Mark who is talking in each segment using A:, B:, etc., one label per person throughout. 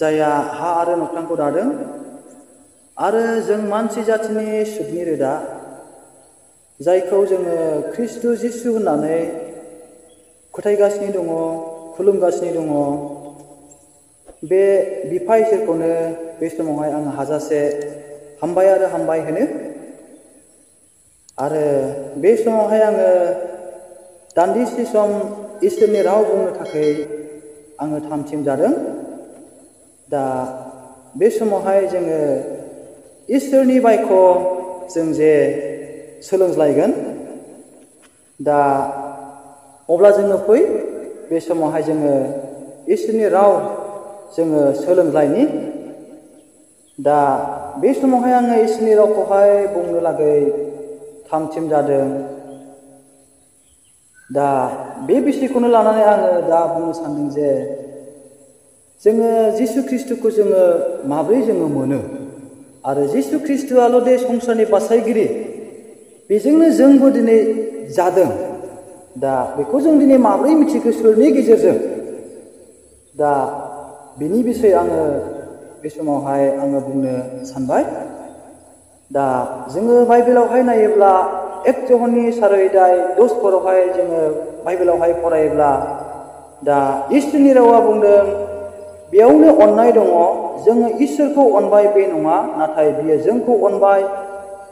A: जायहा हा आरो नख्रांखौ दादों आरो जों मानसि जाथिनि सुबनि रोदा जायखौ जोङो ख्रिस्टु जिसु होननानै फोथायगासिनो दङ, खुलुमगासिनो दङ। बे बिफा इसोरखौनो बे समावहाय आङो हाजासे हामबाय आरो हामबाय होनो। आरो बे समावहाय आङो दान्दिसे सम इसोरनि राव बुंनो थाखाय आङो थामथिम जादों। दा बे समावहाय जोङो इसोरनि बायख' जों जे सोलोंज्लायगोन। दा अब्ला जोङो फै बे समावहाय जोङो इसोरनि राव जोङो सोलोंलायनि। दा बे समावहाय आङो इसोरनि रावखौहाय बुंनो लागै थामथिम जादों। दा बे बिषयखौनो लानानै आङो दा बुंनो सानदों जे जोङो जिसु ख्रिस्ट'खौ जोङो माब्रै जोङो मोनो आरो जिसु ख्रिस्ट'आल' दे संसारनि बासायगिरि, बेजोंनो जोंबो दिनै जादों। दा बेखौ जों दिनै माब्रै मिथिखो, सोरनि गेजेरजों? दा बिनि बिषय आङो बे समावहाय आङो बुंनो सानबाय। दा जोङो बाइबेलावहाय नायोब्ला 1 ज'हननि 4:10 जोङो बाइबेलावहाय फरायोब्ला दा इसोरनि रावा बुंदों, बेयावनो अननाय दङ, जोङो इसोरखौ अनबाय बे नङा, नाथाय बियो जोंखौ अनबाय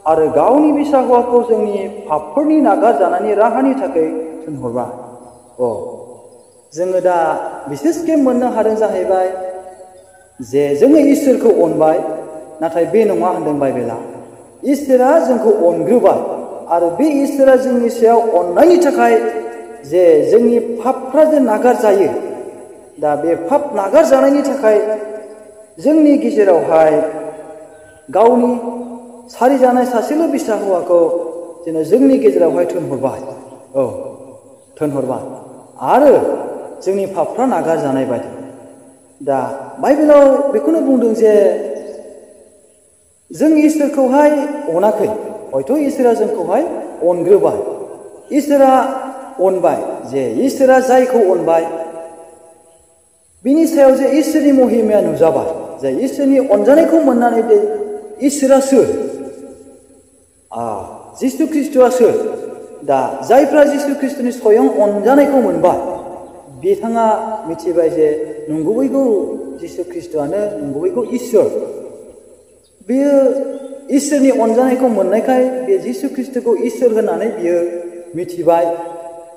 A: आरो गावनि बिसा हौवाखौ जोंनि पापफोरनि नागारजानायनि राहानि थाखाय थिनहरबाय। जोङो दा बिसेसके मोननो हादों जाहैबाय जे जोङो इसोरखौ अनबाय, नाथाय बे नङा होनदों बाइबेला। इसोरा जोंखौ अनग्रोबाय आरो बे इसोरा जोंनि सायाव अननायनि थाखाय जे जोंनि पापफ्रा जे नागार जायो, दा बे पाप नागारजानायनि थाखाय जोंनि गेजेरावहाय गावनि सारिजानाय सासेल' बिसा हौवाखौ जेन' जोंनि गेजेरावहाय थिनहरबाय। थिनहरबाय आरो जोंनि पापफ्रा नागारजानाय बायदि। दा बाइबेलाव बेखौनो बुंदों जे जों इसोरखौहाय अनाखै, हयथ' इसोरा जोंखौहाय अनग्रोबाय। इसोरा अनबाय, जे इसोरा जायखौ अनबाय बिनि सायाव जे इसोरनि महिमाया नुजाबाय, जे इसोरनि अनजानायखौ मोननानै दे इसोरा सोर? जिसु ख्रिस्ट'आ सोर? दा जायफ्रा जिसु ख्रिस्ट'नि स्वयं अनजानायखौ मोनबाय, बिथाङा मिथिबाय जे नंगुबैगौ जिसु ख्रिस्ट'आनो नंगुबैगौ इसोर। बेयो इसोरनि अनजानायखौ मोननायखाय बे जिसु ख्रिस्ट'खौ इसोर होननानै बियो मिथिबाय।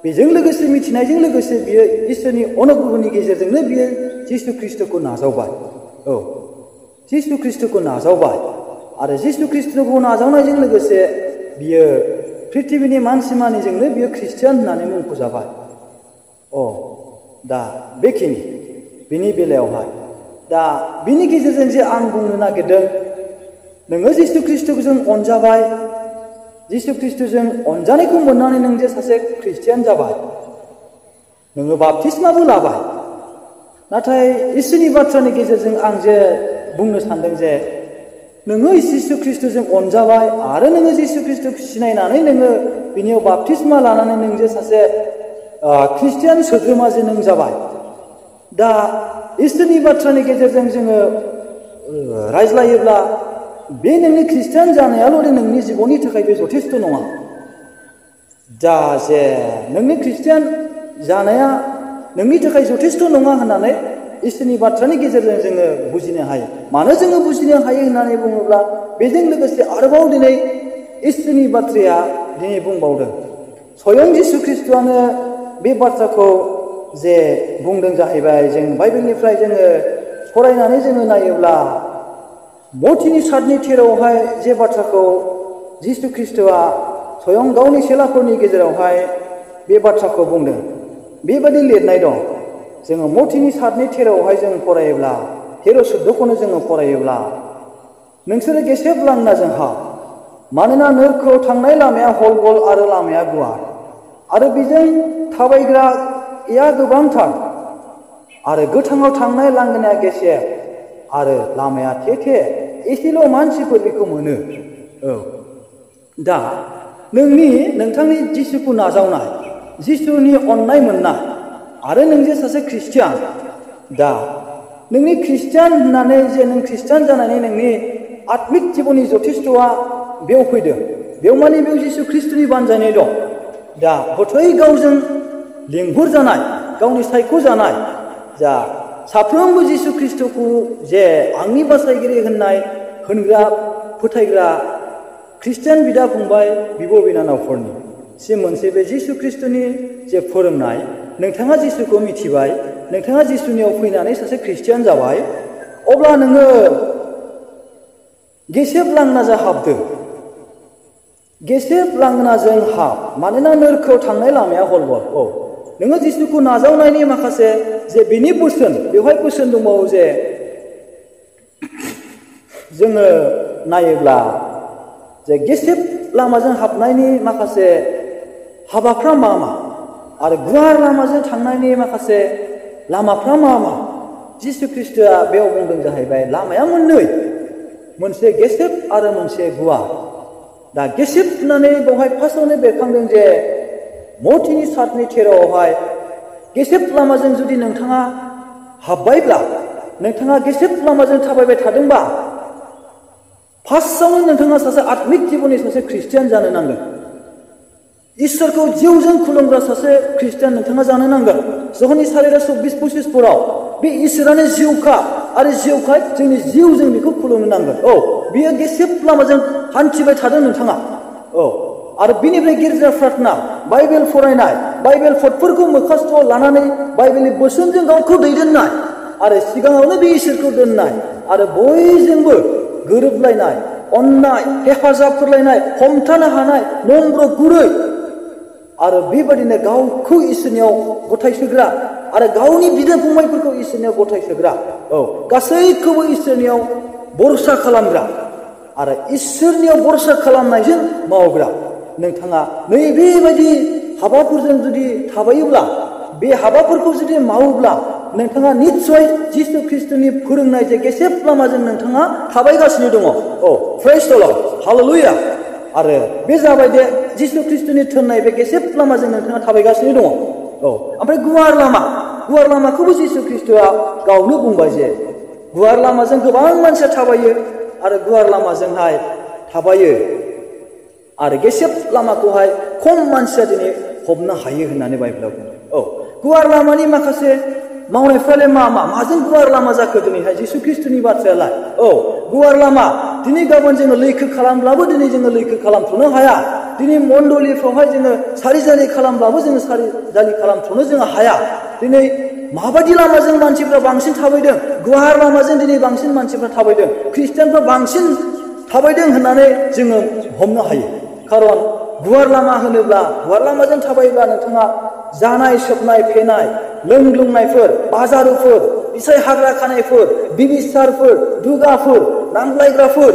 A: बेजों लोगोसे मिथिनायजों लोगोसे बियो इसोरनि अनुग्रहनि गेजेरजोंनो बियो जिसु ख्रिस्ट'खौ नाजावबाय। जिसु ख्रिस्ट'खौ नाजावबाय आरो जिसु ख्रिस्ट'खौ नाजावनायजों लोगोसे बियो पृथिबिनि मानसि मानिजोंनो बियो ख्रिस्टियान होननानै मुंख'जाबाय। दा बेखिनि बिनि बेलायावहाय। दा बिनि गेजेरजों जे आं बुंनो नागिरदों, नोङो जिसु ख्रिस्ट'जों अनजाबाय, जिसु ख्रिस्ट'जों अनजानायखौ मोननानै नों जे सासे ख्रिस्टियान जाबाय, नोङो बाप्तिस्माबो लाबाय। नाथाय इसोरनि बाथ्रानि गेजेरजों आं जे बुंनो सानदों जे नोङो जिसु ख्रिस्ट'जों अनजाबाय आरो नोङो जिसु ख्रिस्ट'खौ सिनायनानै नोङो बिनियाव बाप्तिस्मा लानानै नों जे सासे ख्रिस्टियान सोद्रोमा जे नों जाबाय। दा इसोरनि बाथ्रानि गेजेरजों जोङो रायज्लायोब्ला बे नोंनि ख्रिस्टियान जानायाल' नोंनि जिबननि थाखाय बे जथेस्थ' नङा। दा जे नोंनि ख्रिस्टियान जानाया नोंनि थाखाय जथेस्थ' नङा होननानै इसोरनि बाथ्रानि गेजेरजों जोङो बुजिनो हायो। मानो जोङो बुजिनो हायो होननानै बुङोब्ला, बेजों लोगोसे आरोबाव दिनै इसोरनि बाथ्राया दिनै बुंबावदों। स्वयं जिसु ख्रिस्ट'आनो बे बाथ्राखौ जे बुंदों जाहैबाय। जों बाइबेलनिफ्राय जोङो फरायनानै जोङो नायोब्ला मथिनि 7:13 जे बाथ्राखौ जिसु ख्रिस्ट'आ स्वयं गावनि चेलाफोरनि गेजेरावहाय बे बाथ्राखौ बुंदों, बेबादि लिरनाय दं। जोङो मथिनि 7:13 जों फरायोब्ला, 13 सुद्दखौनो जोङो फरायोब्ला, नोंसोरो गेसेब लांना जोंहा, मानोना नोरखौ थांनाय लामाया हल गल आरो लामाया गुवार आरो बेजों थाबायग्राया गोबांथार आरो गोथाङाव थांनाय लांगोनाया गेसेब आरो लामाया थे एसेल' मानसिफोर बेखौ मोनो। दा नोंथांनि जिसुखौ नाजावनाय, जिसुनि अननाय मोननाय आरो नों जे सासे ख्रिस्टियान, दा नोंनि खृष्टियान होननानै जे नों खृष्टियान जानानै नोंनि आत्मिक जिबननि जथेस्थ'आ बेयाव फैदों बेयाव माने बेयाव जिसु ख्रिस्टनि बानजायनाय दं दा गथै गावजों लेंहर जानाय गावनि सायख' जानाय जा साफ्रोमबो जिसु ख्रिस्टखौ जे आंनि बासायगिरि होननाय होनग्रा फोथायग्रा खृष्टियान बिदा फंबाय बिब' बिनानावफोरनि सि मोनसे बे जिसु ख्रिस्टनि जे फोरोंनाय नोंथाङा जिसुखौ मिथिबाय नोंथाङा जिसुनियाव फैनानै सासे खृष्टियान जाबाय अब्ला नोङो गेसेब लांनाजों हाबदो गेसेब लांनाजों हाब मानोना नोरखौ थांनाय लामाया हलबल नोङो जिसुखौ नाजावनायनि माखासे जे बिनि बोसोन बेवहाय बोसोन दंबावो जे जोङो नायोब्ला जे गेसेब लामाजों हाबनायनि माखासे हाबाफ्रा मा मा आरो गुवार लामाजों थांनायनि माखासे लामाफ्रा मा मा जिसु ख्रिस्टआ बेयाव बुंदों जाहैबाय लामाया मोननै मोनसे गेसेब आरो मोनसे गुवार दा गेसेब होननानै बेवहाय फार्स्टआवनो बेरखांदों जे मथिनि 7:13 गेसेब लामाजों जुदि नोंथाङा हाबबायब्ला नोंथाङा गेसेब लामाजों थाबायबाय थादोंबा फार्स्टआवनो नोंथाङा सासे आत्मिक जिबननि सासे खृष्टियान जानो नांगोन इसोरखौ जिउजों खुलुमग्रा सासे खृष्टियान नोंथाङा जानो नांगोन जहनि 4:24-25 बे इसोरानो जिउखा आरो जिउखाय जोंनि जिउजों बेखौ खुलुमनो नांगोन बियो गेसेब लामाजों हान्थिबाय थादों नोंथाङा आरो बिनिफ्राय गिर्जा प्रार्थना बाइबेल फरायनाय बाइबेल फटफोरखौ मोखास्थ' लानानै बाइबेलनि बोसोनजों गावखौ दैदेननाय आरो सिगाङावनो बे इसोरखौ दोननाय आरो बयजोंबो गोरोबलायनाय अननाय हेफाजाब होलायनाय हमथानो हानाय नम्र गुरै आरो बेबायदिनो गावखौ इसोरनियाव गथायसोग्रा आरो गावनि बिदा फंबायफोरखौ इसोरनियाव गथायसोग्रा गासैखौबो इसोरनियाव भरसा खालामग्रा आरो इसोरनियाव भरसा खालामनायजों मावग्रा नोंथाङा नैबेबायदि हाबाफोरजों जुदि थाबायोब्ला बे हाबाफोरखौ जुदि मावोब्ला नोंथाङा निस्सय जिसु ख्रिस्टनि फोरोंनाय जे गेसेब लामाजों नोंथाङा थाबायगासिनो दङ प्रेज द लर्ड हालेलुया आरो बे जाबाय दे जिसु ख्रिस्टनि थोननाय बे गेसेब लामाजों नोंथाङा थाबायगासिनो दङ ओमफ्राय गुवार लामाखौबो जिसु ख्रिस्टआ गावनो बुंबाय जे गुवार लामाजों गोबां मानसिया थाबायो आरो गुवार लामाजोंहाय थाबायो आरो गेसेब लामाखौहाय खम मानसिया दिनै हमनो हायो होननानै बाइबेलाव बुंदों गुवार लामानि माखासे मावनायफ्रालाय माजों गुवार लामा जाखो दिनैहाय जिसु ख्रिस्टनि बाथ्रायालाय गुवार लामा दिनै गाबोन जोङो लैखो खालामब्लाबो दिनै जोङो लैखो खालामथ'नो हाया दिनै मण्डलिफ्रावहाय जोङो सारिजालि खालामब्लाबो जोङो सारिजालि खालामथ'नो जोङो हाया दिनै माबायदि लामाजों मानसिफ्रा बांसिन थाबायदों गुवार लामाजों दिनै बांसिन मानसिफ्रा थाबायदों खृष्टियानफ्रा बांसिन थाबायदों होननानै जोङो हमनो हायो खारन गुवार लामा होनोब्ला गुवार लामाजों थाबायोब्ला नोंथाङा जानाय सोबनाय फेनाय लोंग्लुंनायफोर बाजारुफोर बिसाय हाग्रा खानायफोर बिबिसारफोर दुगाफोर नांलायग्राफोर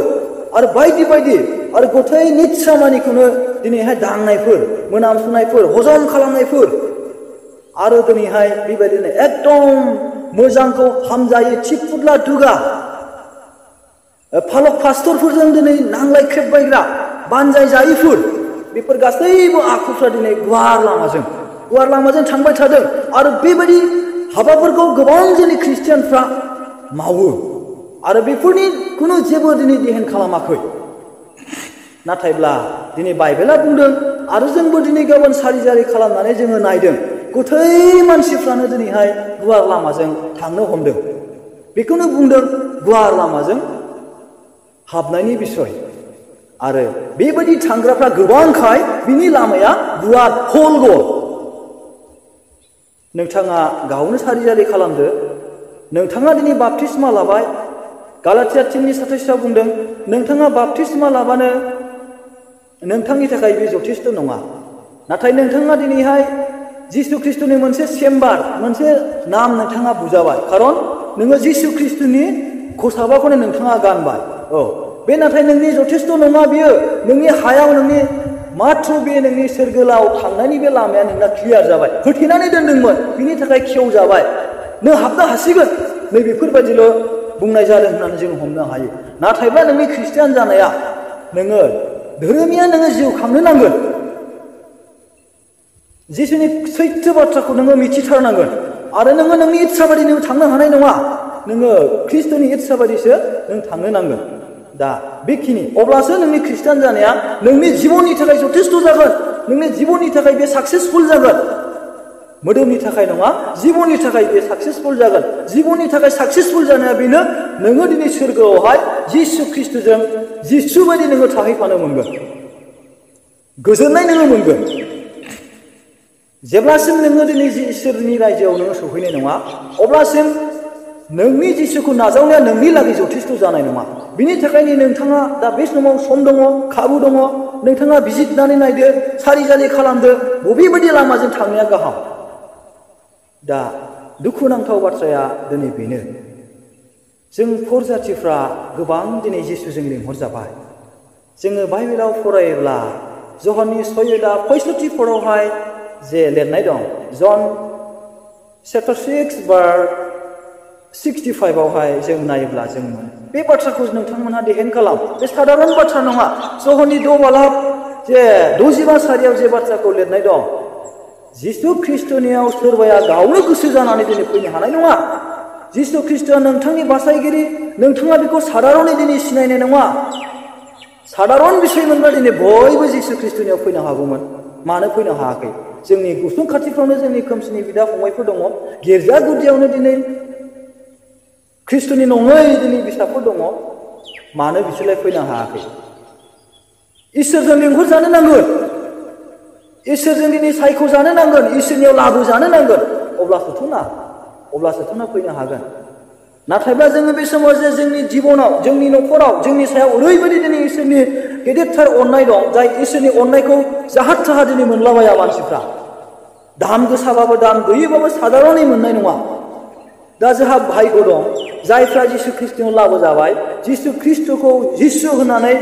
A: आरो बायदि बायदि आरो गथै नित्सा मानिखौनो दिनैहाय दांनायफोर मोनामसुनायफोर हजम खालामनायफोर आरो दिनैहाय बेबायदिनो एकदम मोजांखौ हामजायै थिफुदला दुगा फालक पास्टरफोरजों दिनै नांलाय खेबबायग्रा बानजाय जायैफोर बेफोर गासैबो आखुफ्रा दिनै गुवार लामाजों थांबाय थादों आरो बेबायदि हाबाफोरखौ गोबां जोंनि खृष्टियानफ्रा मावो आरो बेफोरनि खुनु जेबो दिनै देहेन खालामाखै नाथायब्ला दिनै बाइबेला बुंदों आरो जोंबो दिनै गाबोन सारिजारि खालामनानै जोङो नायदों गथै मानसिफ्रानो दिनैहाय गुवार लामाजों थांनो हमदों बेखौनो बुंदों गुवार लामाजों हाबनायनि बिसय आरो बेबायदि थांग्राफ्रा गोबांखाय बिनि लामाया गुवार हल गल नोंथाङा गावनो सारिजारि खालामदो नोंथाङा दिनै बाप्तिस्मा लाबाय गालातिया 3:27 बुंदों नोंथाङा बाप्तिस्मा लाबानो नोंथांनि थाखाय बे जथेस्थ नङा नाथाय नोंथाङा दिनैहाय जिसु ख्रिस्टनि मोनसे चेम्बार मोनसे नाम नोंथाङा बुजाबाय खारन नोङो जिसु ख्रिस्टनि खसाबाखौनो नोंथाङा गानबाय बे नाथाय नोंनि जथेस्थ नङा बियो नोंनि हायाव नोंनि माथ्र बे नोंनि सोरगोलाव थांनायनि बे लामाया नोंना क्लियार जाबाय होथेनानै दोनदोंमोन बिनि थाखाय खेवजाबाय नों हाबनो हासिगोन नै बेफोरबायदिल' बुंनाय जादों होननानै जों हमनो हायो नाथायब्ला नोंनि खृष्टियान जानाया नोङो धोरोमिया नोङो जिउ खांनो नांगोन जिसुनि सैथो बाथ्राखौ नोङो मिथिथारनांगोन आरो नोङो नोंनि इच्छा बायदि नोङो थांनो हानाय नङा नोङो ख्रिस्ट'नि इस्सा बायदिसो नों थांनो नांगोन दा बेखिनि अब्लासो नोंनि ख्रिस्टान जानाया नोंनि जिबननि थाखाय जथेस्थ' जागोन नोंनि जिबननि थाखाय बे साक्सेसफुल जागोन मोदोमनि थाखाय नङा जिबननि थाखाय बे साक्सेसफुल जागोन जिबननि थाखाय साक्सेसफुल जानाया बेनो नोङो दिनै सोरगोआवहाय जिसु ख्रिस्ट'जों जिसु बायदि नोङो थाहैफानो मोनगोन गोजोननाय नोङो मोनगोन जेब्लासिम नोङो दिनै इसोरनि रायजोआव नोङो सौहैनाय नङा अब्लासिम नोंनि जिसुखौ नाजावनाया नोंनि लागै जथेस्थ' जानाय नङा बिनि थाखायनो नोंथाङा दा बे समाव सम दङ खाबु दङ नोंथाङा बिजिरनानै नायदो सारिजारि खालामदो बबेबायदि लामाजों थांनाया गाहाम दा दुखुनांथाव बाथ्राया दिनै बेनो जों फर जाथिफ्रा गोबां दिनै जिसुजों लिंहरजाबाय जोङो बाइबेलाव फरायोब्ला जहननि 6:65 जे लिरनाय दं जन चैप्टार 6 verse 65 जों नायोब्ला जों बे बाथ्राखौ नोंथांमोनहा देहेन खालाम बे साधारन बाथ्रा नङा जहननि 2 जे 65 सारियाव जे बाथ्राखौ लिरनाय दं जिसु ख्रिस्ट'नियाव सोरबाया गावनो गोसो जानानै दिनै फैनो हानाय नङा जिसु ख्रिस्ट'आ नोंथांनि बासायगिरि नोंथाङा बेखौ साधारनै दिनै सिनायनाय नङा साधारन बिसय मोनबा दिनै बयबो जिसु ख्रिस्ट'नियाव फैनो हागौमोन मानो फैनो हायाखै जोंनि गुसुं खाथिफ्रावनो जोंनि खोमसिनि बिदा फंबायफोर दङ गिर्जा गुदियावनो दिनै ख्रिस्ट'नि नङै दिनै बिसाफोर दङ मानो बिसोरलाय फैनो हायाखै इसोरजों लिंहर जानो नांगोन इसोरजों दिनै सायख' जानो नांगोन इसोरनियाव लाबो जानो नांगोन अब्लासोथ' ना फैनो हागोन नाथायबा जोङो बे समाव जे जोंनि जिबनाव जोंनि न'खराव जोंनि सायाव ओरैबायदि दिनै इसोरनि गेदेरथार अननाय दं जाय इसोरनि अननायखौ जाहाथ थाहा दिनै मोनलाबाया मानसिफ्रा दाम गोसाबाबो दाम गैयैबाबो साधारनै मोननाय नङा दा जोंहा भाग्य दं जायफ्रा जिसु ख्रिस्ट'आव लाबोजाबाय जिसु ख्रिस्ट'खौ जिसु होननानै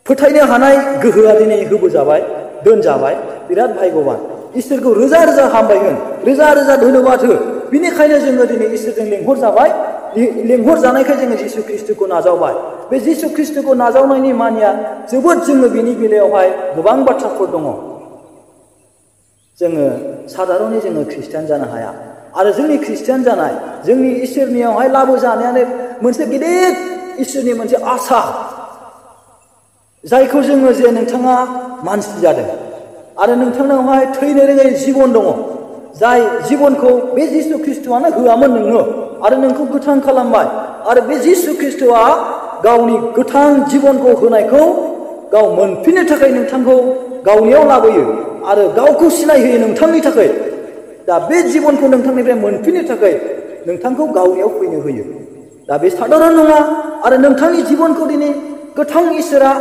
A: फोथायनो हानाय गोहोआ दिनै होबोजाबाय दोनजाबाय बिराद भाग्यवान इसोरखौ रोजा रोजा हामबायगोन रोजा रोजा धन्यबाद हो बिनिखायनो जोङो दिनै इसोरजों लेंहर जानायखाय जोङो जिसु ख्रिस्ट'खौ नाजावबाय बे जिसु ख्रिस्ट'खौ नाजावनायनि मानिया जोबोद जोङो बिनि बेलायावहाय गोबां बाथ्राफोर दङ जोङो साधारनै जोङो ख्रिस्टियान जानो हाया आरो जोंनि ख्रिस्टियान जानाय जोंनि इसोरनियावहाय लाबोजानायानो मोनसे गिदिर इसोरनि मोनसे आसा जायखौ जोङो जे नोंथाङा मानसि जादों आरो नोंथांनावहाय थैनो रोङै जिबन दङ जाय जिबनखौ बे जिसु ख्रिस्ट'आनो होआमोन नोंनो आरो नोंखौ गोथां खालामबाय आरो बे जिसु ख्रिस्ट'आ गावनि गोथां जिबनखौ होनायखौ गाव मोनफिननो थाखाय नोंथांखौ गावनियाव लाबोयो आरो गावखौ सिनायहोयो नोंथांनि थाखाय दा बे जिबनखौ नोंथांनिफ्राय मोनफिननो थाखाय नोंथांखौ गावनियाव फैनो होयो दा बे साधारन नङा आरो नोंथांनि जिबनखौ दिनै गोथां इसोरा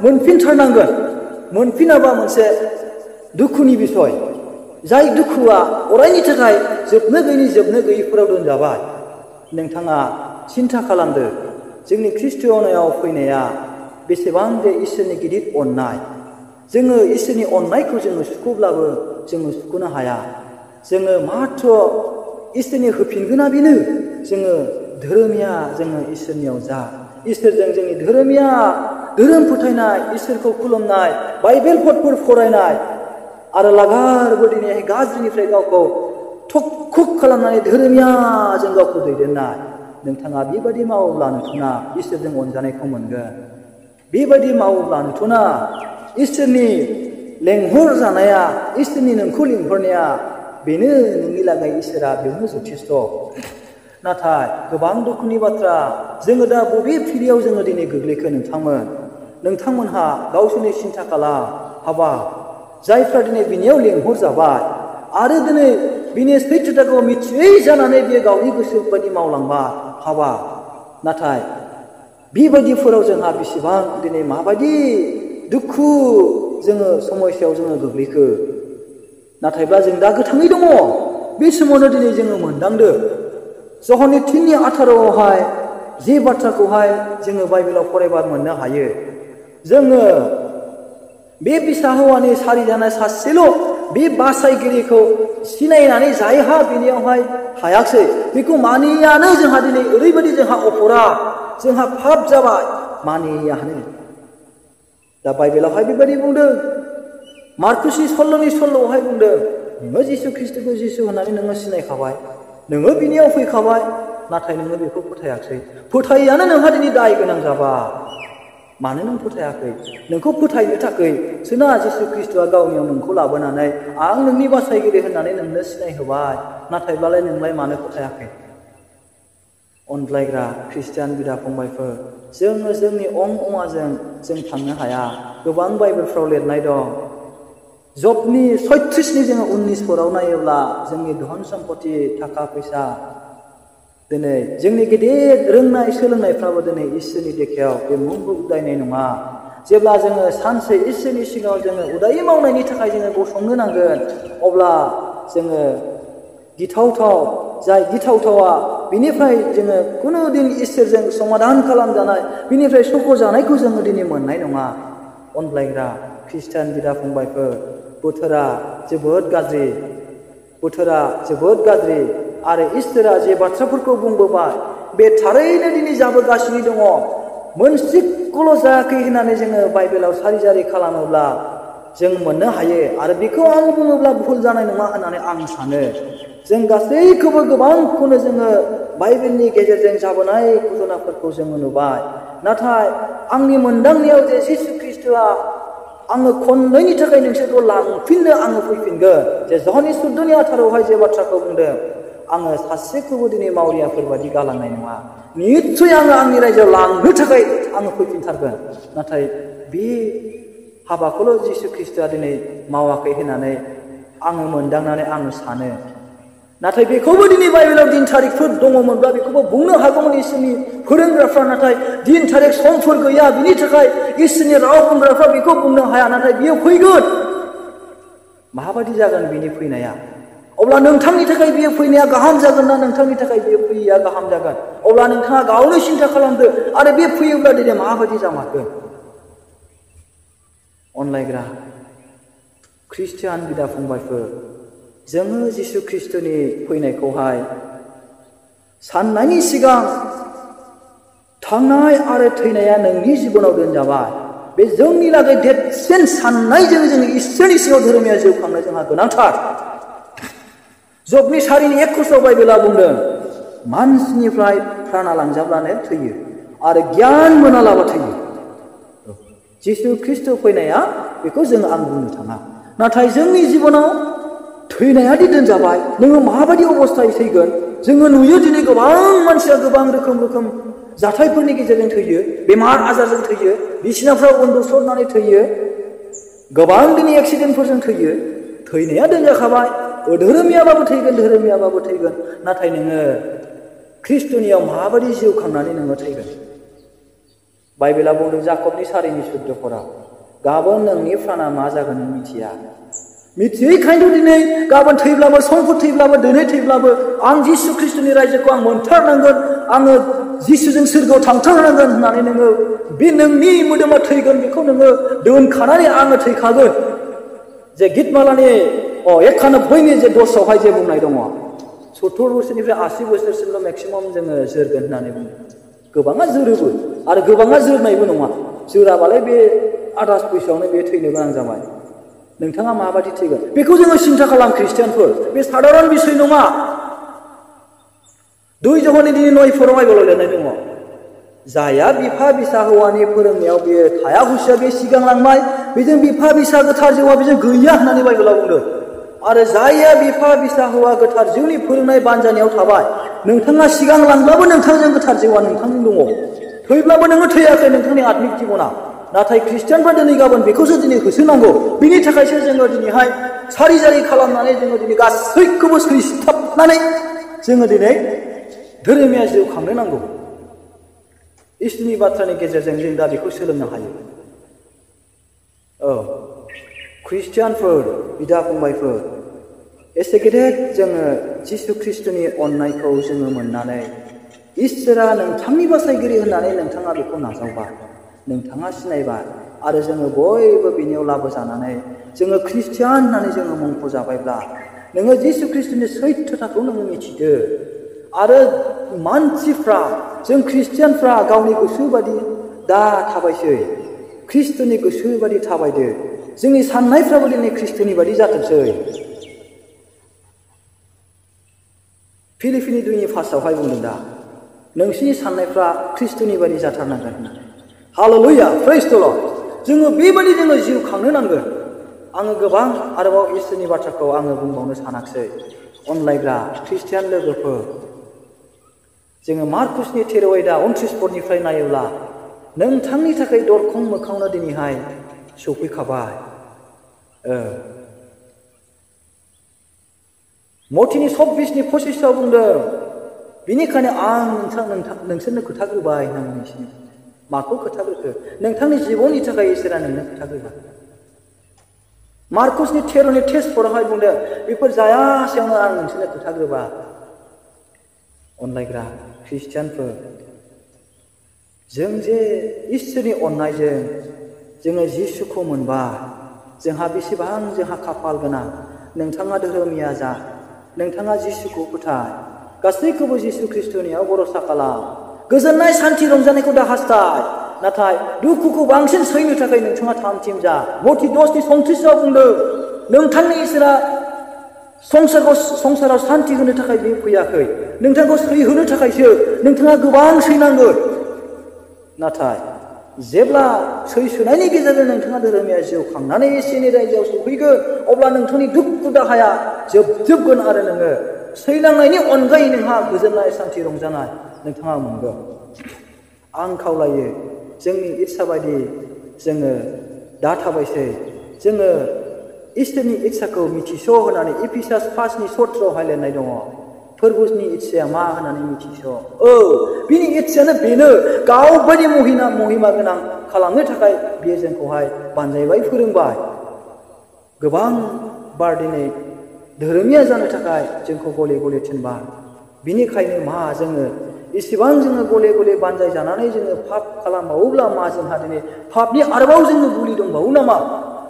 A: मोनफिनथारनांगोन मोनफिनाबा मोनसे दुखुनि बिसय जाय दुखुआ अरायनि थाखाय जोबनो गैयिफोराव दोनजाबाय नोंथाङा सिन्था खालामदो जोंनि ख्रिस्ट'नायाव फैनाया बेसेबां जे इसोरनि गिदिर अननाय जोङो इसोरनि अननायखौ जोङो सुख'ब्लाबो जोङो सुख'नो हाया जोङो माथ्र इसोरनि होफिनगोना बेनो जोङो धोरोमिया जोङो इसोरनियाव जा इसोरजों जोंनि धोरोम फोथायनाय इसोरखौ खुलुमनाय बाइबेल भटफोर फरायनाय आरो लागारबो दिनैहाय गाज्रिनिफ्राय गावखौ थख खालामनानै धोरोमिया जों गावखौ दैदेननाय नोंथाङा बेबायदि मावोब्ला नोंथाङा इसोरजों अनजानायखौ मोनगोन बेबायदि मावोब्ला नोंथाङा इसोरनि लेंहर जानाया इसोरनि नोंखौ लिंहरनाया बेनो नोंनि लागै इसोरा बेवनो जथेस्थ' नाथाय गोबां दुखुनि बाथ्रा जोङो दा बबे फिरियाव जोङो दिनै गोग्लैखो नोंथांमोनहा गावसोरनि सिन्था खालाम हाबा जायफ्रा दिनै बिनियाव लेंहर जाबाय आरो दिनै बिनि सैथोथाखौ मिथियै जानानै बियो गावनि गोसो बायदि मावलांबाय हाबा नाथाय बेबायदिफोराव जोंहा बेसेबां दिनै माबायदि दुखु जोङो समस्यायाव जोङो गोग्लैखो नाथायब्ला जों दा गोथाङै दङ बे समावनो दिनै जोङो मोनदांदो जहननि 3:18 जे बाथ्राखौहाय जोङो बाइबेलाव फरायबा मोननो हायो जोङो बे बिसा हौवानि सारिजानाय सासेल' बे बासायगिरिखौ सिनायनानै जायहा बेनियावहाय थायाखै बेखौ मानियानो जोंहा दिनै ओरैबायदि जोंहा अपराध जोंहा पाप जाबाय मानियानो दा बाइबेलावहाय बेबायदि बुंदों मार्कुसनि 16:16 बुंदों नोङो जिसु ख्रिस्ट'खौ जिसु होननानै नोङो सिनायखाबाय नोङो बिनियाव फैखाबाय नाथाय नोङो बेखौ फोथायाखै फोथायैयानो नोंहा दिनै दाय गोनां जाबाय मानो नों फोथायाखै नोंखौ फोथायनो थाखाय सोना जिसु ख्रीष्टआ गावनियाव नोंखौ लाबोनानै आं नोंनि बासायगिरि होननानै नोंनो सिनायहोबाय नाथायब्लालाय नोंलाय मानो फोथायाखै अनज्लायग्रा ख्रिस्टियान बिदा फंबायफोर जोङो जोंनि अङाजों जों थांनो हाया गोबां बाइबेलफ्राव लिरनाय दं जबनि 36नि जोङो 19 नायोब्ला जोंनि धन सम्पति थाखा फैसा दिनै जोंनि गेदेर रोंनाय सोलोंनायफ्राबो दिनै इसोरनि देखायाव बे मुंखौ उदायनाय नङा जेब्ला जोङो सानसे इसोरनि सिगाङाव जोङो उदायै मावनायनि थाखाय जोङो गसंनो नांगोन अब्ला जोङो गिथावथाव जाय गिथावथावा बिनिफ्राय जोङो कुनु दिन इसोरजों समाधान खालामजानाय बिनिफ्राय सख'जानायखौ जोङो दिनै मोननाय नङा अनज्लायग्रा ख्रिस्टियान बिदा फंबायफोर बोथोरा जोबोद गाज्रि आरो इसोरा जे बाथ्राफोरखौ बुंबोबाय बे थारैनो दिनै जाबोगासिनो दङ मोनसेखौल' जायाखै होननानै जोङो बाइबेलाव सारि खालामोब्ला जों मोननो हायो आरो बेखौ आं बुङोब्ला भुल जानाय नङा होननानै आं सानो जों गासैखौबो गोबांखौनो जोङो बाइबेलनि गेजेरजों जाबोनाय घटनाफोरखौ जोङो नुबाय नाथाय आंनि मोनदांनायाव जे जिसु ख्रीष्टआ आङो खननैनि थाखाय नोंसोरखौ लांफिननो आङो फैफिनगोन जे जहनि 14नि 18आवहाय जे बाथ्राखौ बुंदों आङो सासेखौबो दिनै मावरियाफोर बायदि गालांनाय नङा निस्सय आङो आंनि रायजोआव लांनो थाखाय आङो फैफिनथारगोन नाथाय बे हाबाखौल' जिसु ख्रीष्टआ दिनै मावाखै होननानै आङो मोनदांनानै आङो सानो नाथाय बेखौबो दिनै बाइबेलाव दिन थारिखफोर दङमोनब्ला बेखौबो बुंनो हागौमोन इसोरनि फोरोंग्राफ्रा नाथाय दिन थारिख समफोर गैया बिनि थाखाय इसोरनि राव बुंग्राफ्रा बेखौ बुंनो हाया नाथाय बियो फैगोन माबायदि जागोन बिनि फैनाया अब्ला नोंथांनि थाखाय बियो फैनाया गाहाम जागोन ना नोंथांनि थाखाय बियो फैयैया गाहाम जागोन अब्ला नोंथाङा गावनो सिन्था खालामदो आरो बे फैयोब्ला दिनै माबायदि जामारगोन अनलायग्रा ख्रिस्टियान बिदा फंबायफोर जोङो जिसु ख्रीष्टनि फैनायखौहाय साननायनि सिगां थांनाय आरो थैनाया नोंनि जिबनाव दोनजाबाय बे जोंनि लागै देरसिन साननायजों जों इसोरनि सिगाङाव धोरोमिया जिउ खांनो जोंहा गोनांथार जबनि 4नि 1 खृष्टआव बाइबेला बुंदों मानसिनिफ्राय प्राणा लांजाब्लानो थैयो आरो गियान मोनालाबा थैयो जिसु ख्रीष्ट फैनाया बेखौ जों आं बुंनो थाङा नाथाय जोंनि जिबनाव थैनायादि दोनजाबाय नोङो माबायदि अबस्थायै थैगोन जोङो नुयो दिनै गोबां मानसिया गोबां रोखोम जाथायफोरनि गेजेरजों थैयो बेमार आजारजों थैयो बिसिनाफ्राव उन्दुसरनानै थैयो गोबां दिनै एक्सिडेन्टफोरजों थैयो थैनाया दोनजाखाबाय धोरोमियाबाबो थैगोन नाथाय नोङो ख्रीष्टनियाव माबायदि जिउ खांनानै नोङो थैगोन बाइबेला बुंदों जाकबनि 4नि 14 गाबोन नोंनि प्राणा मा जागोन नों मिथियैखायनो दिनै गाबोन थैब्लाबो समफोर थैब्लाबो दिनै थैब्लाबो आं जिसु ख्रीष्टनि रायजोखौ आं मोनथारनांगोन आङो जिसुजों सोरगोआव थांथारनांगोन होननानै नोङो बे नोंनि मोदोमा थैगोन बेखौ नोङो दोनखानानै आङो थैखागोन जे गितमालानि एखानो बैनि जे दसावहाय जे बुंनाय दङ 70 बोसोरनिफ्राय 80 बोसोरसिमल' मेक्सिमाम जोङो जोरगोन होननानै बुङो गोबाङा जोरोबो आरो गोबाङा जोरनायबो नङा जोराबालाय बे आदास बैसोआवनो बे थैनो गोनां जाबाय नोंथाङा माबायदि थैगोन बेखौ जोङो सिन्था खालाम ख्रिस्टियानफोर बे साधारन बिसय नङा 2 जहनि 9 बाइबेलाव लिरनाय दङ जाया बिफा बिसा हौवानि फोरोंनायाव बेयो थाया हुसिया बे सिगां लांबाय बेजों बिफा बिसा गोथार जिउआ बेजों गैया होननानै बाइबेलाव बुंदों आरो जाया बिफा बिसा हौवा गोथार जिउनि फोरोंनाय बानजायनायाव थाबाय नोंथाङा सिगां लांब्लाबो नोंथांजों गोथार जिउआ नोंथांजों दङ थैब्लाबो नोङो थैयाखै नोंथांनि आत्मिक जिबना नाथाय ख्रिस्टियानफ्रा दिनै गाबोन बेखौसो दिनै होसोनांगौ बिनि थाखायसो जोङो दिनैहाय सारि खालामनानै जोङो दिनै गासैखौबो सैस्थाबनानै जोङो दिनै धोरोमिया जिउ खांनो नांगौ इसोरनि बाथ्रानि गेजेरजों जों दा बेखौ सोलोंनो हायो ख्रिस्टियानफोर बिदा फंबायफोर एसे गेदेर जोङो जिसु ख्रीष्टनि अननायखौ जोङो मोननानै इसोरा नोंथांनि बासायगिरि होननानै नोंथाङा बेखौ नाजावबाय नोंथाङा सिनायबाय आरो जोङो बयबो बिनियाव लाबोजानानै जोङो ख्रिस्टियान होननानै जोङो मुंख'जाबायब्ला नोङो जिसु ख्रीष्टनि सैथोथाखौ नोङो मिथिदो आरो मानसिफ्रा जों ख्रिस्टियानफ्रा गावनि गोसो बादि दा थाबायसै ख्रिस्टनि गोसो बादि थाबायदो जोंनि साननायफ्राबो दिनै ख्रिस्टनि बादि जाथोंसै फिलिपिनि 2:5 बुंदों दा नोंसिनि साननायफ्रा ख्रिस्ट'नि बायदि जाथारनांगोन होननानै हालेलुया प्रेज द लर्ड जोङो बेबायदि जोङो जिउ खांनो नांगोन आङो गोबां आरोबाव इसोरनि बाथ्राखौ आङो बुंबावनो सानाखिसै अनलायग्रा ख्रिस्टियान लोगोफोर जोङो मार्कुसनि 13 आयदा 29 नायोब्ला नोंथांनि थाखाय दरखं मोखाङावनो दिनैहाय सफैखाबाय मथिनि 26:25 बुंदों बेनिखायनो आं नोंसोरनो खोथा होबाय होननानै माखौ खोथा होखो नोंथांनि जिबननि थाखाय इसोरा नोंनो खोथा होबाय मार्कुसनि 13नि 24 बुंदों बेफोर जायासेयावनो आं नोंसोरनो खोथा होबाय अनलायग्रा ख्रिस्टियानफोर जों जे इसोरनि अननायजों जोङो जिसुखौ मोनबा जोंहा बेसेबां जोंहा खाफाल गोनां नोंथाङा धोरोमिया जा नोंथाङा जिसुखौ फोथाय गासैखौबो जिसु ख्रिस्ट'नियाव भरसा खालाम गोजोननाय सान्थि रंजानायखौ दा हास्थाय नाथाय दुखुखौ बांसिन सैनो थाखाय नोंथाङा थामथिम जा मथि 10:29 बुंदों नोंथांनि इसोरा संसाराव सान्थि होनो थाखाय बे फैयाखै नोंथांखौ सैहोनो थाखायसो नोंथाङा गोबां सैनांगोन नाथाय जेब्ला सैसोनायनि गेजेरजों नोंथाङा धोरोमिया जिउ खांनानै इसोरनि रायजोआव सफैगोन अब्ला नोंथांनि दुखु दाहाया जोबजोबगोन आरो नोङो सैनांनायनि अनगायै नोंहा गोजोननाय सान्थि रंजानाय नोंथाङा मोनगोन आं खावलायो जोंनि इस्सा बायदि जोङो दा थाबायसै जोङो इसोरनि इस्साखौ मिथिस' होनानै इफिसास 5:17 लिरनाय दङ फोरबुनि इस्साया मा होननानै मिथिस' बिनि इस्सायानो बेनो गावबायदि महिमा गोनां खालामनो थाखाय बियो जोंखौहाय बानजायबाय फोरोंबाय गोबां बार दिनै धोरोमिया जानो थाखाय जोंखौ गले गले थिनबाय बिनिखायनो मा जोङो इसेबां जोङो गले गले बानजाय जानानै जोङो पाप खालामबावोब्ला मा जोंहा दिनै पापनि आरोबाव जोङो गुलि दंबावो नामा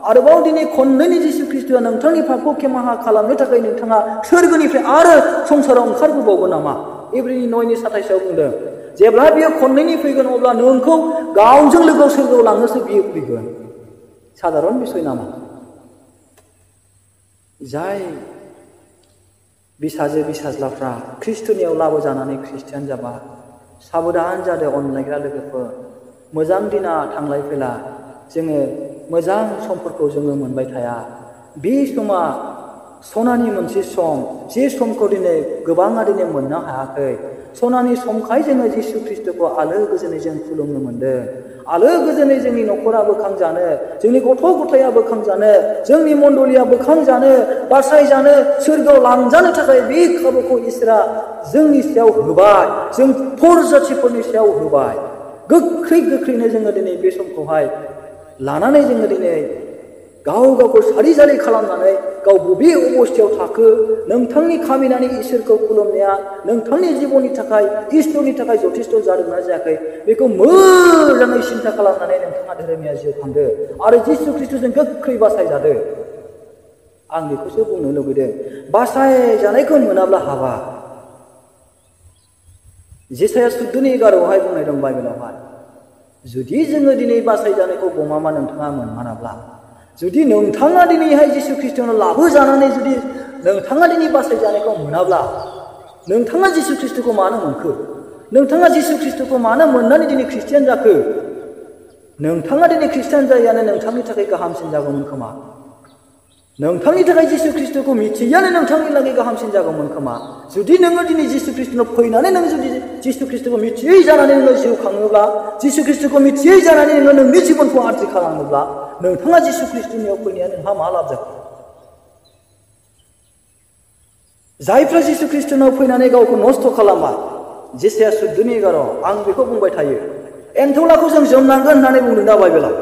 A: आरोबाव दिनै खननैनि जिसु ख्रिस्ट'आ नोंथांनि पापखौ खेमाहा खालामनो थाखाय नोंथाङा सोरगोनिफ्राय आरो संसाराव ओंखारबोबावगोन नामा एब्रिनि 9:27 बुंदों जेब्ला बियो खननैनि फैगोन अब्ला नोंखौ गावजों लोगोआव सोरगोआव लांनोसो बियो फैगोन साधारन बिसय नामा जाय बिसाजो बिसाज्लाफ्रा ख्रिस्ट'नियाव लाबोजानानै ख्रिस्टियान जाबा साबधान जादों अनलायग्रा लोगोफोर मोजां दिना थांलाय फैलाय जोङो मोजां समफोरखौ जोङो मोनबाय थाया बे समा सनानि मोनसे सम जे समखौ दिनै गोबाङा दिनै मोननो हायाखै सनानि समखाय जोङो जिसु ख्रिस्ट'खौ आलो गोजोनै जों खुलुमनो मोनदों आलो गोजोनै जोंनि न'खरा बोखांजानो जोंनि गथ' गथाया बोखांजानो जोंनि मण्डलिया बोखांजानो बासायजानो सोरगोआव लांजानो थाखाय बे खाबुखौ इसोरा जोंनि सायाव होबाय जों फर जाथिफोरनि सायाव होबाय गोख्रैनो जोङो दिनै बे समखौहाय लानानै जोङो दिनै गावखौ सारि जारि खालामनानै गाव बबे अबस्थायाव थाखो नोंथांनि खामिनानै इसोरखौ खुलुमनाया नोंथांनि जिबननि थाखाय इसोरनि थाखाय जथेस्थ' जादोंना जायाखै बेखौ मोजाङै सिन्था खालामनानै नोंथाङा धोरोमिया जिउ खांदो आरो जिसु ख्रिस्ट'जों गोख्रै बासायजादो आं बेखौसो बुंनो लुबैदों बासायजानायखौ मोनाब्ला हाबा जेसाया 14:11 बुंनाय दं बाइबेलावहाय जुदि जोङो दिनै बासायजानायखौ गमामा नोंथाङा मोनमाराब्ला जुदि नोंथाङा दिनैहाय जिसु ख्रिस्ट'नाव लाबोजानानै जुदि नोंथाङा दिनै बासायजानायखौ मोनाब्ला नोंथाङा जिसु ख्रिस्ट'खौ मानो मोनखो नोंथाङा जिसु ख्रिस्ट'खौ मानो मोननानै दिनै ख्रिस्टियान जाखो नोंथाङा दिनै ख्रिस्टियान जायोआनो नोंथांनि थाखाय गाहामसिन जागौमोन खोमा नोंथांनि थाखाय जिसु ख्रिस्ट'खौ मिथियानो नोंथांनि लागै गाहामसिन जागौमोन खोमा जुदि नोङो दिनै जिसु ख्रिस्ट'नाव फैनानै नों जुदि जिसु ख्रिस्ट'खौ मिथियै जानानै नोङो जिउ खाङोब्ला जिसु ख्रिस्ट'खौ मिथियै जानानै नोङो नोंनि जिबनखौ आद्रि खालामोब्ला नोंथाङा जिसु ख्रिस्ट'नियाव फैनाया नोंहा मा लाब जाखो जायफ्रा जिसु ख्रिस्ट'नाव फैनानै गावखौ नस्थ' खालामा जेसाया 14:11 आं बेखौ बुंबाय थायो एन्थौलाखौ जों जोमनांगोन होननानै बुंदों दा बाइबेलाव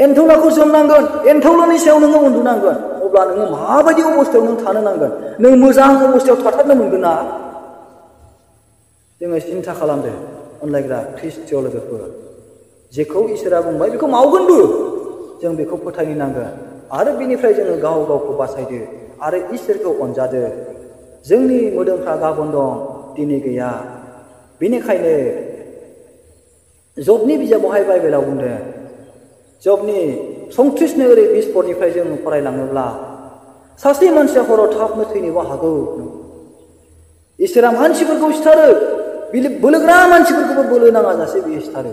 A: एन्थौलाखौ जोमनांगोन एन्थौलानि सायाव नोङो उन्दुनांगोन अब्ला नोङो माबायदि अबस्थायाव नों थानो नांगोन नों मोजां अबस्थायाव थाथारनो मोनगोन ना जोङो सिन्था खालामदो अनलायग्रा ख्रिस्टिय लोगोफोर जेखौ इसोरा बुंबाय बेखौ मावगोनबो जों बेखौ फोथायनो नांगोन आरो बिनिफ्राय जोङो गावखौ बासायदो आरो इसोरखौ अनजादो जोंनि मोदोमफ्रा गाबोन दं दिनै गैया बेनिखायनो जबनि बिजाबावहाय बाइबेलाव बुंदों जबनि 34:20 जों फरायलाङोब्ला सासे मानसिया हराव थाबनो थैनोबो हागौ इसोरा मानसिफोरखौ सिथारो बोलोग्रा मानसिफोरखौबो बोलो नाङा जासे बियो सिथारो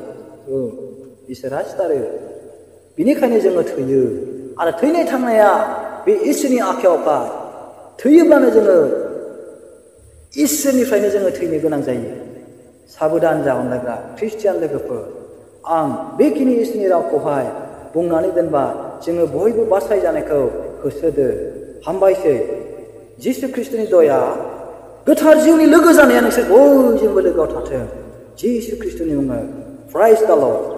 A: इसोरा सिथारो बिनिखायनो जोङो थैयो आरो थैनाय थांनाया बे इसोरनि आखायावखा थैयोब्लानो जोङो इसोरनिफ्रायनो जोङो थैनो गोनां जायो साबधान जागोनलायग्रा ख्रिस्टियान लोगोफोर आं बेखिनि इसोरनि रावखौहाय बुंनानै दोनबा जोङो बयबो बासायजानायखौ होसोदो हामबायसै जिसु ख्रिस्टनि दया गोथार जिउनि लोगो जानाया नोंसोर बयजोंबो लोगोआव थाथों जिसु ख्रिस्टनि मुङै प्राइज द लर्ड